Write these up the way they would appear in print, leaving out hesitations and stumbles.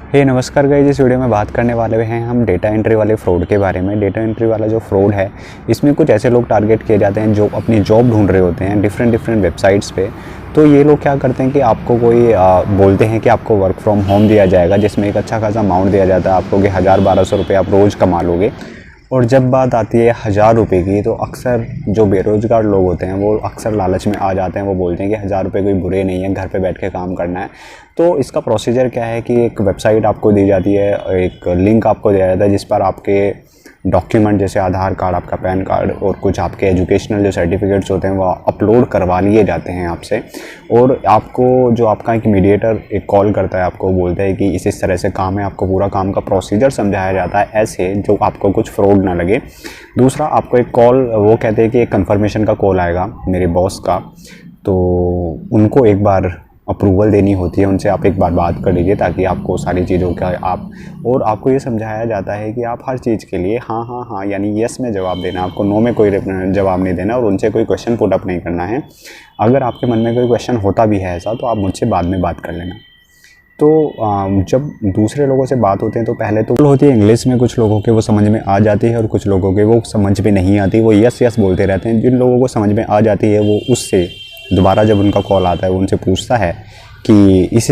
हे नमस्कार गाइस, इस वीडियो में बात करने वाले हैं हम डेटा एंट्री वाले फ्रॉड के बारे में। डेटा एंट्री वाला जो फ्रॉड है, इसमें कुछ ऐसे लोग टारगेट किए जाते हैं जो अपनी जॉब ढूंढ रहे होते हैं डिफरेंट वेबसाइट्स पे। तो ये लोग क्या करते हैं कि आपको कोई बोलते हैं कि आपको वर्क फ्रॉम होम दिया जाएगा, जिसमें एक अच्छा खासा अमाउंट दिया जाता है आपको कि 1000-1200 रुपये आप रोज़ कमा लोगे। और जब बात आती है 1000 रुपये की, तो अक्सर जो बेरोज़गार लोग होते हैं वो अक्सर लालच में आ जाते हैं। वो बोलते हैं कि 1000 रुपये कोई बुरे नहीं है, घर पे बैठ के काम करना है। तो इसका प्रोसीजर क्या है कि एक वेबसाइट आपको दी जाती है, एक लिंक आपको दिया जाता है जिस पर आपके डॉक्यूमेंट जैसे आधार कार्ड, आपका पैन कार्ड और कुछ आपके एजुकेशनल जो सर्टिफिकेट्स होते हैं वो अपलोड करवा लिए जाते हैं आपसे। और आपको जो आपका एक मीडिएटर एक कॉल करता है, आपको बोलता है कि इस तरह से काम है, आपको पूरा काम का प्रोसीजर समझाया जाता है ऐसे जो आपको कुछ फ्रॉड ना लगे। दूसरा, आपको एक कॉल, वो कहते हैं कि एक कंफर्मेशन का कॉल आएगा मेरे बॉस का, तो उनको एक बार अप्रूवल देनी होती है, उनसे आप एक बार बात कर लीजिए ताकि आपको सारी चीज़ों का और आपको ये समझाया जाता है कि आप हर चीज़ के लिए हाँ हाँ हाँ यानी यस में जवाब देना, आपको नो में कोई जवाब नहीं देना और उनसे कोई क्वेश्चन पुट अप नहीं करना है। अगर आपके मन में कोई क्वेश्चन होता भी है ऐसा, तो आप मुझसे बाद में बात कर लेना। तो जब दूसरे लोगों से बात होते हैं तो पहले तो होती है इंग्लिश में, कुछ लोगों के वो समझ में आ जाती है और कुछ लोगों के वो समझ में नहीं आती, वो यस यस बोलते रहते हैं। जिन लोगों को समझ में आ जाती है वो उससे दोबारा जब उनका कॉल आता है वो उनसे पूछता है कि इस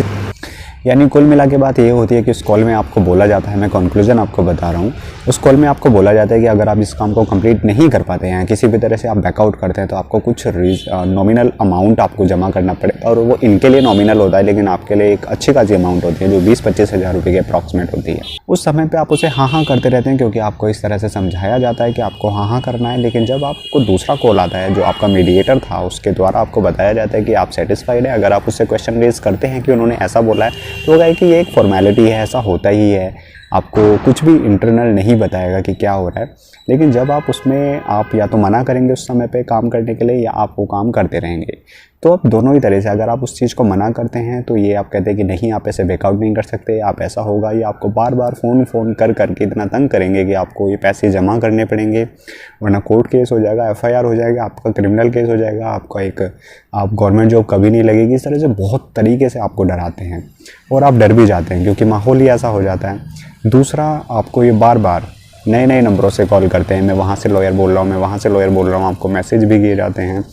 यानी कुल मिला के बात ये होती है कि उस कॉल में आपको बोला जाता है, मैं कंक्लूजन आपको बता रहा हूँ, उस कॉल में आपको बोला जाता है कि अगर आप इस काम को कंप्लीट नहीं कर पाते हैं, किसी भी तरह से आप बैकआउट करते हैं, तो आपको कुछ नॉमिनल अमाउंट आपको जमा करना पड़ेगा। और वो इनके लिए नॉमिनल होता है, लेकिन आपके लिए एक अच्छी खासी अमाउंट होती है जो 20-25 हज़ार रुपये की अप्रॉक्सीमेट होती है। उस समय पर आप उसे हाँ हाँ करते रहते हैं क्योंकि आपको इस तरह से समझाया जाता है कि आपको हाँ हाँ करना है। लेकिन जब आपको दूसरा कॉल आता है जो आपका मीडिएटर था, उसके द्वारा आपको बताया जाता है कि आप सेटिस्फाइड है। अगर आप उससे क्वेश्चन रेज करते हैं कि उन्होंने ऐसा बोला है, तो वो कहे कि ये एक फॉर्मेलिटी है, ऐसा होता ही है, आपको कुछ भी इंटरनल नहीं बताएगा कि क्या हो रहा है। लेकिन जब आप उसमें आप या तो मना करेंगे उस समय पे काम करने के लिए, या आप वो काम करते रहेंगे। तो आप दोनों ही तरह से, अगर आप उस चीज़ को मना करते हैं तो ये आप कहते हैं कि नहीं, आप ऐसे बैकआउट नहीं कर सकते, आप ऐसा होगा, ये आपको बार बार फ़ोन कर करके इतना तंग करेंगे कि आपको ये पैसे जमा करने पड़ेंगे, वरना कोर्ट केस हो जाएगा, FIR हो जाएगा, आपका क्रिमिनल केस हो जाएगा, आपका आप गवर्नमेंट जॉब कभी नहीं लगेगी। इस तरह से बहुत तरीके से आपको डराते हैं और आप डर भी जाते हैं क्योंकि माहौल ही ऐसा हो जाता है। दूसरा, आपको ये बार बार नए नए नंबरों से कॉल करते हैं, मैं वहाँ से लॉयर बोल रहा हूँ, मैं वहाँ से लॉयर बोल रहा हूँ, आपको मैसेज भी किए जाते हैं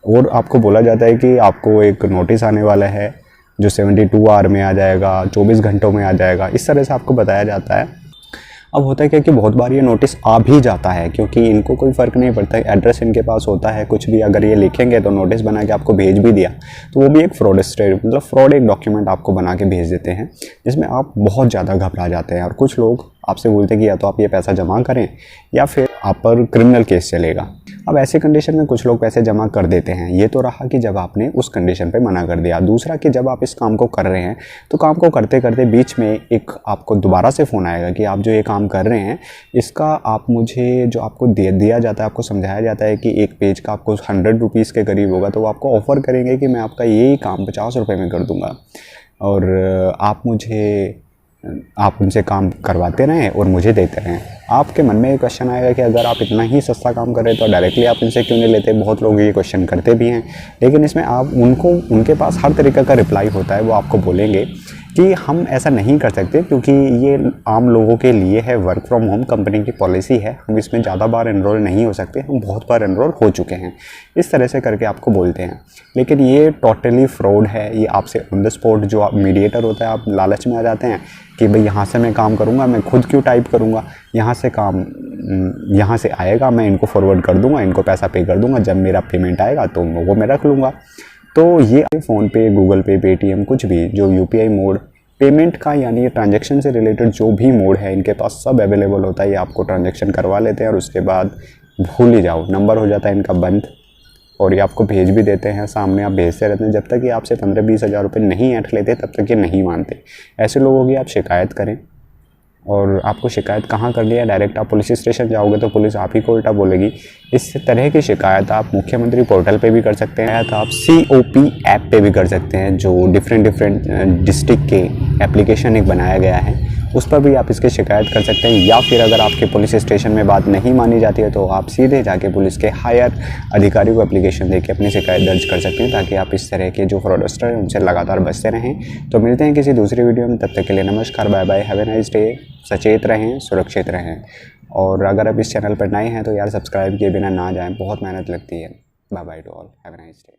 और आपको बोला जाता है कि आपको एक नोटिस आने वाला है जो 72 आवर में आ जाएगा, 24 घंटों में आ जाएगा, इस तरह से आपको बताया जाता है। अब होता है क्या कि बहुत बार ये नोटिस आ भी जाता है क्योंकि इनको कोई फ़र्क नहीं पड़ता, एड्रेस इनके पास होता है, कुछ भी अगर ये लिखेंगे तो नोटिस बना के आपको भेज भी दिया, तो वो भी एक मतलब फ्रॉड एक डॉक्यूमेंट आपको बना के भेज देते हैं जिसमें आप बहुत ज़्यादा घबरा जाते हैं। और कुछ लोग आपसे बोलते हैं कि या तो आप ये पैसा जमा करें या फिर आप पर क्रिमिनल केस चलेगा। अब ऐसे कंडीशन में कुछ लोग पैसे जमा कर देते हैं। ये तो रहा कि जब आपने उस कंडीशन पे मना कर दिया। दूसरा कि जब आप इस काम को कर रहे हैं तो काम को करते करते बीच में एक आपको दोबारा से फ़ोन आएगा कि आप जो ये काम कर रहे हैं इसका आप मुझे जो आपको दिया जाता है, आपको समझाया जाता है कि एक पेज का आपको 100 रुपीज़ के करीब होगा, तो वो आपको ऑफ़र करेंगे कि मैं आपका यही काम 50 रुपये में कर दूँगा और आप उनसे काम करवाते रहें और मुझे देते रहें। आपके मन में ये क्वेश्चन आएगा कि अगर आप इतना ही सस्ता काम कर रहे हैं तो डायरेक्टली आप इनसे क्यों नहीं लेते। बहुत लोग ये क्वेश्चन करते भी हैं, लेकिन इसमें आप उनके पास हर तरीक़े का रिप्लाई होता है। वो आपको बोलेंगे कि हम ऐसा नहीं कर सकते क्योंकि ये आम लोगों के लिए है, वर्क फ्रॉम होम कंपनी की पॉलिसी है, हम इसमें ज़्यादा बार एनरोल नहीं हो सकते, हम बहुत बार एनरोल हो चुके हैं, इस तरह से करके आपको बोलते हैं। लेकिन ये टोटली फ्रॉड है। ये आपसे ऑन द स्पॉट जो आप मीडिएटर होता है, आप लालच में आ जाते हैं कि भाई यहाँ से मैं काम करूँगा, मैं खुद क्यों टाइप करूँगा, यहाँ से काम यहाँ से आएगा, मैं इनको फॉरवर्ड कर दूँगा, इनको पैसा पे कर दूँगा, जब मेरा पेमेंट आएगा तो वो मैं रख लूँगा। तो ये फ़ोन पे, गूगल पे, पेटीएम, कुछ भी जो UPI मोड पेमेंट का यानी ट्रांजैक्शन से रिलेटेड जो भी मोड है इनके पास सब अवेलेबल होता है। ये आपको ट्रांजैक्शन करवा लेते हैं और उसके बाद भूल ही जाओ, नंबर हो जाता है इनका बंद और ये आपको भेज भी देते हैं, सामने आप भेजते रहते हैं। जब तक ये आपसे 15-20 हज़ार रुपये नहीं ऐंठ लेते तब तक ये नहीं मानते। ऐसे लोगों की आप शिकायत करें। और आपको शिकायत कहाँ करनी है, डायरेक्ट आप पुलिस स्टेशन जाओगे तो पुलिस आप ही को उल्टा बोलेगी। इस तरह की शिकायत आप मुख्यमंत्री पोर्टल पे भी कर सकते हैं, तो आप COP ऐप पे भी कर सकते हैं, जो डिफरेंट डिस्ट्रिक्ट के एप्लीकेशन एक बनाया गया है। उस पर भी आप इसकी शिकायत कर सकते हैं। या फिर अगर आपके पुलिस स्टेशन में बात नहीं मानी जाती है तो आप सीधे जाके पुलिस के हायर अधिकारी को एप्लीकेशन देके अपनी शिकायत दर्ज कर सकते हैं, ताकि आप इस तरह के जो फ्रॉडस्टर हैं उनसे लगातार बचते रहें। तो मिलते हैं किसी दूसरी वीडियो में, तब तक के लिए नमस्कार, bye bye, have a nice day. सचेत रहें, सुरक्षित रहें। और अगर आप इस चैनल पर नए हैं तो यार सब्सक्राइब किए बिना ना जाएं, बहुत मेहनत लगती है। Bye bye to all, have a nice day.